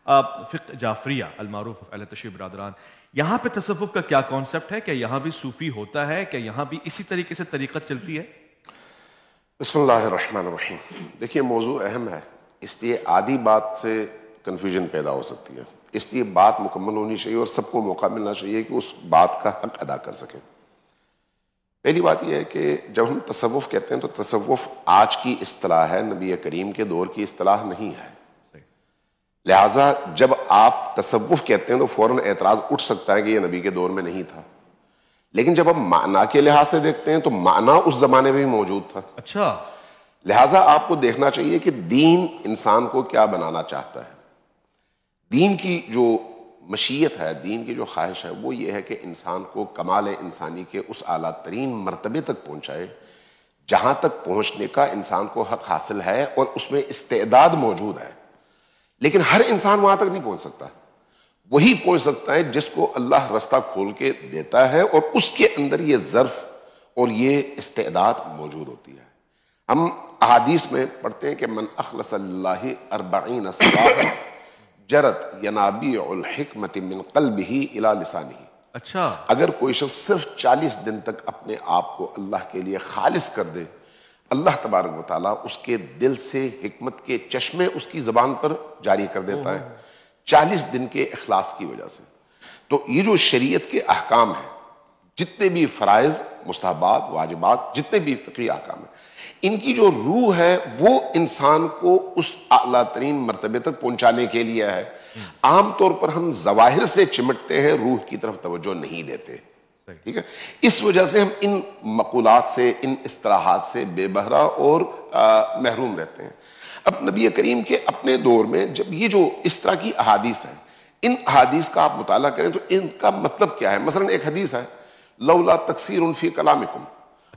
فقہ جعفریہ المعروف اہل تشیع برادران، یہاں پہ تصوف کا کیا کانسیپٹ ہے؟ کہ یہاں بھی صوفی ہوتا ہے؟ کہ یہاں بھی اسی طریقے سے طریقت چلتی ہے؟ بسم اللہ الرحمن الرحیم. دیکھیے موضوع اہم ہے، اس لیے آدھی بات سے کنفیوژن پیدا ہو سکتی ہے، اس لیے بات مکمل ہونی چاہیے اور سب کو موقع ملنا چاہیے کہ اس بات کا حق ادا کر سکیں. پہلی بات یہ ہے کہ جب ہم تصوف کہتے ہیں تو تصوف آج کی اصطلاح ہے، نبی کریم کے دور کی اصطلاح نہیں ہے. لہٰذا جب آپ تصوف کہتے ہیں تو فوراً اعتراض اٹھ سکتا ہے کہ یہ نبی کے دور میں نہیں تھا، لیکن جب ہم معنی کے لحاظ سے دیکھتے ہیں تو معنی اس زمانے میں بھی موجود تھا. اچھا. لہٰذا آپ کو دیکھنا چاہیے کہ دین انسان کو کیا بنانا چاہتا ہے. دین کی جو مشیت ہے، دین کی جو خواہش ہے، وہ یہ ہے کہ انسان کو کمال انسانی کے اس اعلیٰ ترین مرتبے تک پہنچائے جہاں تک پہنچنے کا انسان کو حق حاصل ہے اور اس میں استعداد موجود ہے. لیکن ہر انسان وہاں تک نہیں پہنچ سکتا. وہی پہنچ سکتا ہے جس کو اللہ رستہ کھول کے دیتا ہے اور اس کے اندر یہ ظرف اور یہ استعداد موجود ہوتی ہے. ہم احادیث میں پڑھتے ہیں کہ من اخلص اللہ 40 صباحا جرت ینابیع الحکمت من قلبہ الی لسانہ. اچھا. اگر کوئی شخص صرف 40 دن تک اپنے آپ کو اللہ کے لیے خالص کر دے، اللہ تبارک و تعالیٰ اس کے دل سے حکمت کے چشمے اس کی زبان پر جاری کر دیتا ہے 40 دن کے اخلاص کی وجہ سے. تو یہ جو شریعت کے احکام ہیں، جتنے بھی فرائض، مستحبات، واجبات، جتنے بھی فقہی احکام ہیں، ان کی جو روح ہے وہ انسان کو اس اعلیٰ ترین مرتبے تک پہنچانے کے لیے ہے. عام طور پر ہم ظواہر سے چمٹتے ہیں، روح کی طرف توجہ نہیں دیتے. ٹھیک ہے، اس وجہ سے ہم ان مقولات سے، ان اصطلاحات سے بے بہرا اور محروم رہتے ہیں. اب نبی کریم کے اپنے دور میں جب یہ جو اس طرح کی احادیث ہیں، ان احادیث کا آپ مطالعہ کریں تو ان کا مطلب کیا ہے. مثلا ایک حدیث ہے، لولا تکثیر فی کلامکم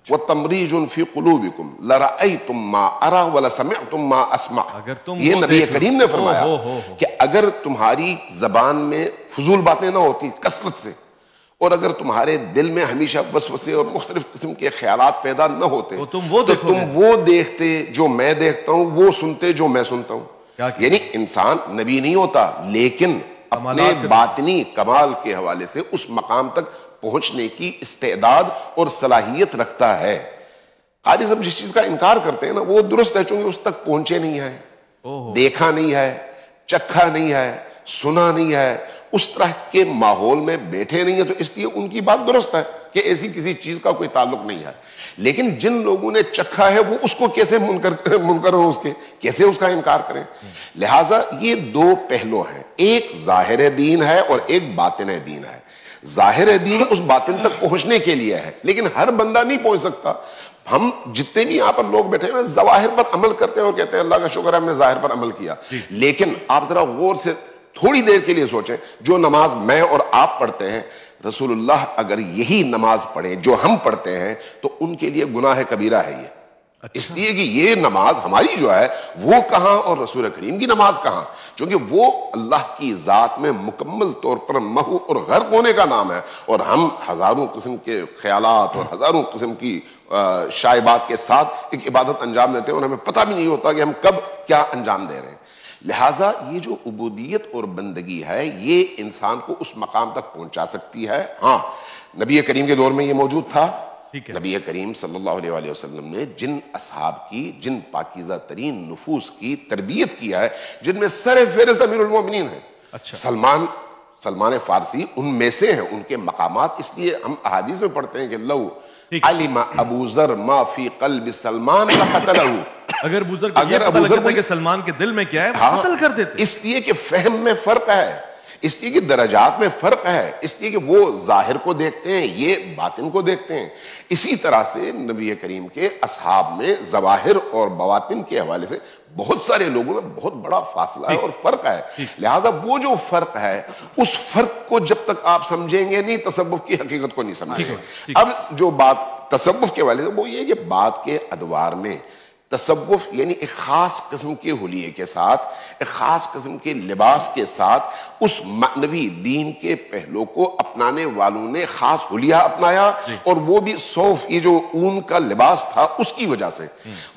وتمریج فی قلوبکم لرأیتم ما ارى ولسمعتم ما اسمع. یہ نبی کریم نے فرمایا کہ اگر تمہاری زبان میں فضول باتیں نہ ہوتی کثرت سے، اور اگر تمہارے دل میں ہمیشہ وسوسے اور مختلف قسم کے خیالات پیدا نہ ہوتے تو تم وہ دیکھتے جو میں دیکھتا ہوں، وہ سنتے جو میں سنتا ہوں. یعنی انسان نبی نہیں ہوتا لیکن اپنے باطنی کمال کے حوالے سے اس مقام تک پہنچنے کی استعداد اور صلاحیت رکھتا ہے. قاری صاحب جس چیز کا انکار کرتے ہیں نا، وہ درست ہے، چونکہ اس تک پہنچے نہیں ہے، دیکھا نہیں ہے، چکھا نہیں ہے، سنا نہیں ہے، اس طرح کے ماحول میں بیٹھے نہیں ہیں، تو اس لیے ان کی بات درست ہے کہ ایسی کسی چیز کا کوئی تعلق نہیں ہے. لیکن جن لوگوں نے چکھا ہے وہ اس کو کیسے منکر ہو، اس کے کیسے اس کا انکار کریں. لہٰذا یہ دو پہلو ہیں، ایک ظاہر دین ہے اور ایک باطن دین ہے. ظاہر دین اس باطن تک پہنچنے کے لیے ہے، لیکن ہر بندہ نہیں پہنچ سکتا. ہم جتنے بھی یہاں پر لوگ بیٹھے ہیں ظواہر پر عمل کرتے ہیں اور کہتے ہیں اللہ کا شکر ہے ہم نے ظاہر پر عمل کیا. لیکن آپ ذرا غور سے تھوڑی دیر کے لیے سوچیں، جو نماز میں اور آپ پڑھتے ہیں، رسول اللہ اگر یہی نماز پڑھیں جو ہم پڑھتے ہیں تو ان کے لیے گناہ کبیرہ ہے یہ. اس لیے کہ یہ نماز ہماری جو ہے وہ کہاں اور رسول کریم کی نماز کہاں، چونکہ وہ اللہ کی ذات میں مکمل طور پر محو اور غرق ہونے کا نام ہے، اور ہم ہزاروں قسم کے خیالات اور ہزاروں قسم کی شائبات کے ساتھ ایک عبادت انجام دیتے ہیں اور ہمیں پتہ بھی نہیں ہوتا کہ ہم کب کیا انجام دے رہے ہیں. لہٰذا یہ جو عبودیت اور بندگی ہے یہ انسان کو اس مقام تک پہنچا سکتی ہے. ہاں، نبی کریم کے دور میں یہ موجود تھا. نبی کریم صلی اللہ علیہ وآلہ وسلم نے جن اصحاب کی، جن پاکیزہ ترین نفوس کی تربیت کیا ہے، جن میں سر فہرست امیر المومنین ہیں، سلمان فارسی ان میں سے ہیں. ان کے مقامات اس لیے ہم احادیث میں پڑھتے ہیں کہ لو علم ابو ذر ما فی قلب سلمان لقتلہ. اگر ابو ذر کو پتہ لگتا کہ سلمان کے دل میں کیا ہے وہ قتل کر دیتے. اس لیے کہ فہم میں فرق ہے، اس لیے کہ درجات میں فرق ہے، اس لیے کہ وہ ظاہر کو دیکھتے ہیں، یہ باطن کو دیکھتے ہیں. اسی طرح سے نبی کریم کے اصحاب میں ظواہر اور بواطن کے حوالے سے بہت سارے لوگوں میں بہت بڑا فاصلہ ہے اور فرق ہے. لہٰذا وہ جو فرق ہے اس فرق کو جب تک آپ سمجھیں گے نہیں، تصوف کی حقیقت کو نہیں سمجھیں گے. اب جو بات تصوف کے حوالے سے وہ یہ کہ بات کے ادوار میں تصوف یعنی ایک خاص قسم کے حلیے کے ساتھ، ایک خاص قسم کے لباس کے ساتھ اس معنوی دین کے پہلو کو اپنانے والوں نے خاص حلیہ اپنایا، اور وہ بھی صوف، یہ جو اون کا لباس تھا اس کی وجہ سے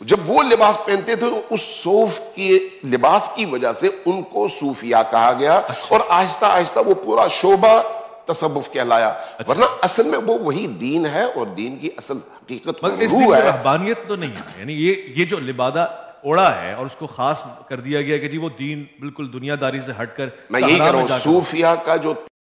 جب وہ لباس پہنتے تھے تو اس صوف کے لباس کی وجہ سے ان کو صوفیہ کہا گیا، اور آہستہ آہستہ وہ پورا شعبہ تصوف کہلایا، ورنہ اصل میں وہ وہی دین ہے، اور دین کی اصل حقیقت مگر اس روح دن میں ہے۔ رہبانیت تو نہیں ہے، یعنی یہ جو لبادہ اوڑا ہے اور اس کو خاص کر دیا گیا کہ جی وہ دین بالکل دنیا داری سے ہٹ کر میں یہی کہہ رہا ہوں، صوفیہ کا جو